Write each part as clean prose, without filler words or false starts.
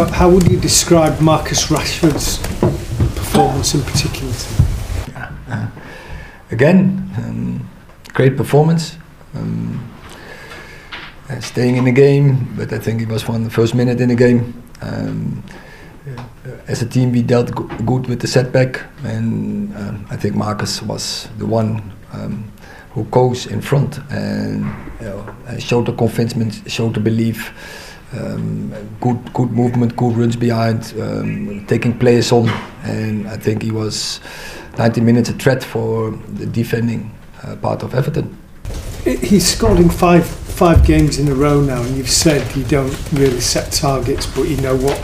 How would you describe Marcus Rashford's performance in particular? Again, great performance. Staying in the game, but I think it was from the first minute in the game. As a team, we dealt good with the setback, and I think Marcus was the one who goes in front and showed the convincement, showed the belief, good movement, good runs behind, taking players on, and I think he was 90 minutes a threat for the defending part of Everton. He's scored in five games in a row now, and you've said you don't really set targets, but you know what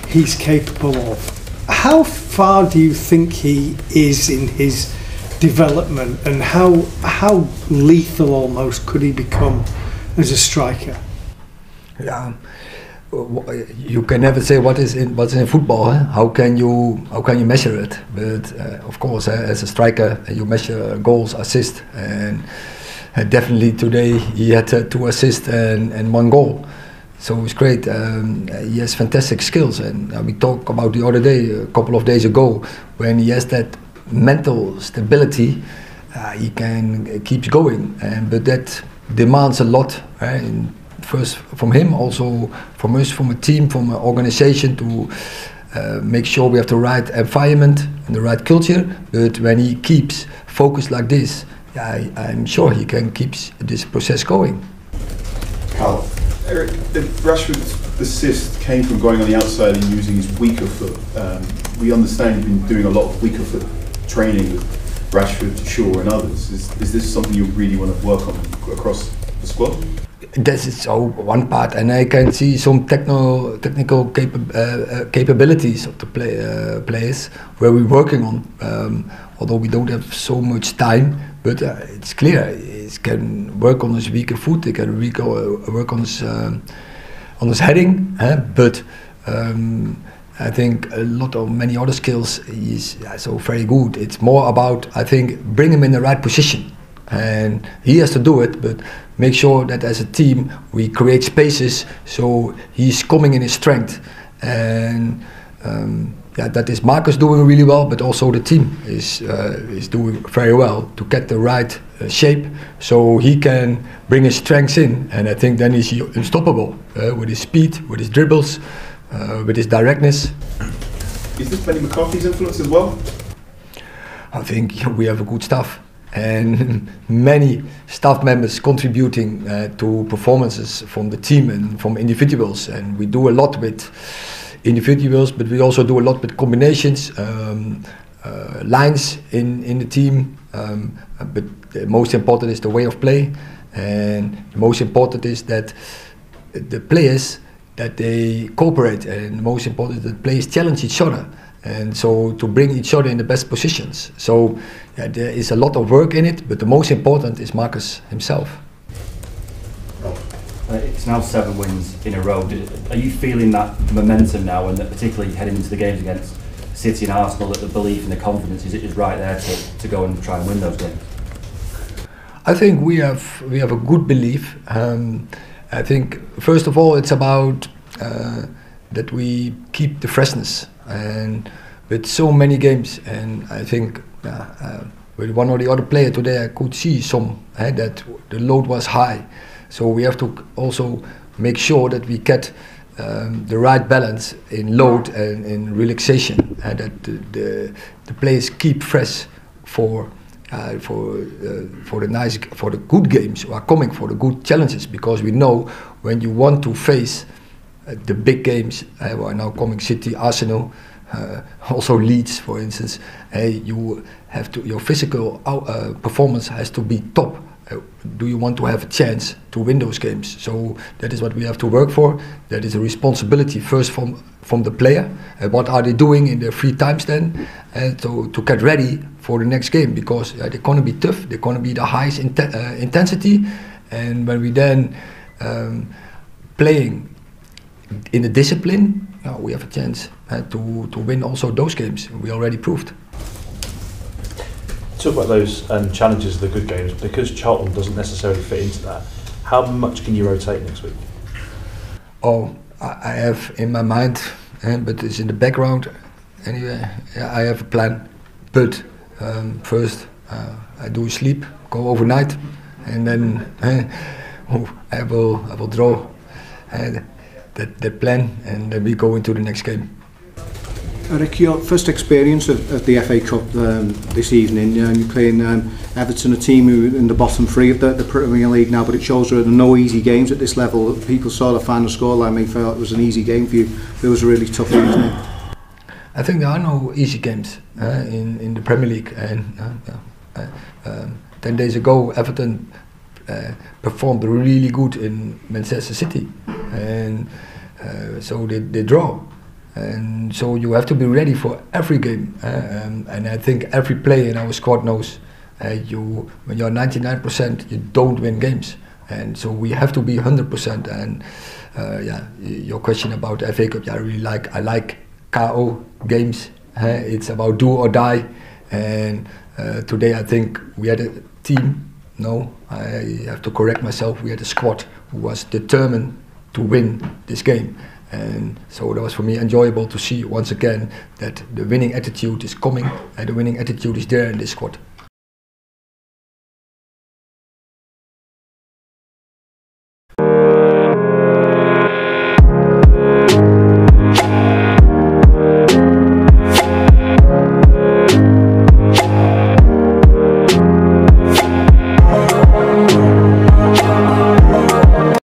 he's capable of. How far do you think he is in his development, and how lethal almost could he become as a striker? Yeah, you can never say what's in football. How can you measure it? But of course, as a striker, you measure goals, assists, and definitely today he had 2 assists and 1 goal. So it's great. He has fantastic skills, and we talked about the other day, a couple of days ago, when he has that mental stability, he can keep going. But that demands a lot. First from him, also from us, from a team, from an organization, to make sure we have the right environment and the right culture. But when he keeps focused like this, I'm sure he can keep this process going. Carl, Erik, Rashford's assist came from going on the outside and using his weaker foot. We understand you've been doing a lot of weaker foot training with Rashford, Shaw and others. Is this something you really want to work on across the squad? This is one part, and I can see some technical capabilities of the players where we're working on. Although we don't have so much time, but it's clear he can work on his weaker foot. He can work on his heading, but I think many other skills he's so very good. It's more about, I think, bring him in the right position, and he has to do it. But make sure that as a team we create spaces so he's coming in his strength, and that is Marcus doing really well, but also the team is doing very well to get the right shape so he can bring his strengths in, and I think then he's unstoppable with his speed, with his dribbles, with his directness. Is this Benny McCarthy's influence as well? I think we have a good staff, and many staff members contributing to performances from the team and from individuals, and we do a lot with individuals, but we also do a lot with combinations, lines in the team, but the most important is the way of play, and the most important is that the players, that they cooperate, and the most important is that players challenge each other, and so to bring each other in the best positions. So there is a lot of work in it, but the most important is Marcus himself. It's now 7 wins in a row. Are you feeling that momentum now, and that particularly heading into the games against City and Arsenal, that the belief and the confidence is right there to go and try and win those games? I think we have a good belief. I think first of all it's about that we keep the freshness, and with so many games, and I think with one or the other player today I could see that the load was high. So we have to also make sure that we get the right balance in load and in relaxation, and that the players keep fresh for the good games, who are coming, for the good challenges, because we know when you want to face the big games, who are now coming, City, Arsenal, also Leeds, for instance, you have to, your physical performance has to be top. Do you want to have a chance to win those games? So that is what we have to work for. That is a responsibility first from the player. What are they doing in their free times then? To get ready for the next game, because they're going to be tough. They're going to be the highest intensity. And when we then playing in the discipline, we have a chance to win also those games. We already proved. Talk about those challenges of the good games, because Charlton doesn't necessarily fit into that. How much can you rotate next week? I have in my mind, but it's in the background. Anyway, I have a plan. But first, I do sleep, go overnight, and then I will draw that plan, and then we go into the next game. Erik, your first experience of the FA Cup this evening, you're playing Everton, a team who are in the bottom three of the Premier League now, but it shows there are no easy games at this level. People saw the final scoreline, they felt it was an easy game for you. It was a really tough evening. I think there are no easy games in the Premier League, and 10 days ago Everton performed really good in Manchester City, and so they draw. And so you have to be ready for every game, and I think every player in our squad knows when you're 99%, you don't win games, and so we have to be 100%. And your question about FA Cup, I like KO games. It's about do or die, and today I think we had a team. No, I have to correct myself. We had a squad who was determined to win this game. And so that was for me enjoyable to see once again that the winning attitude is coming and the winning attitude is there in this squad.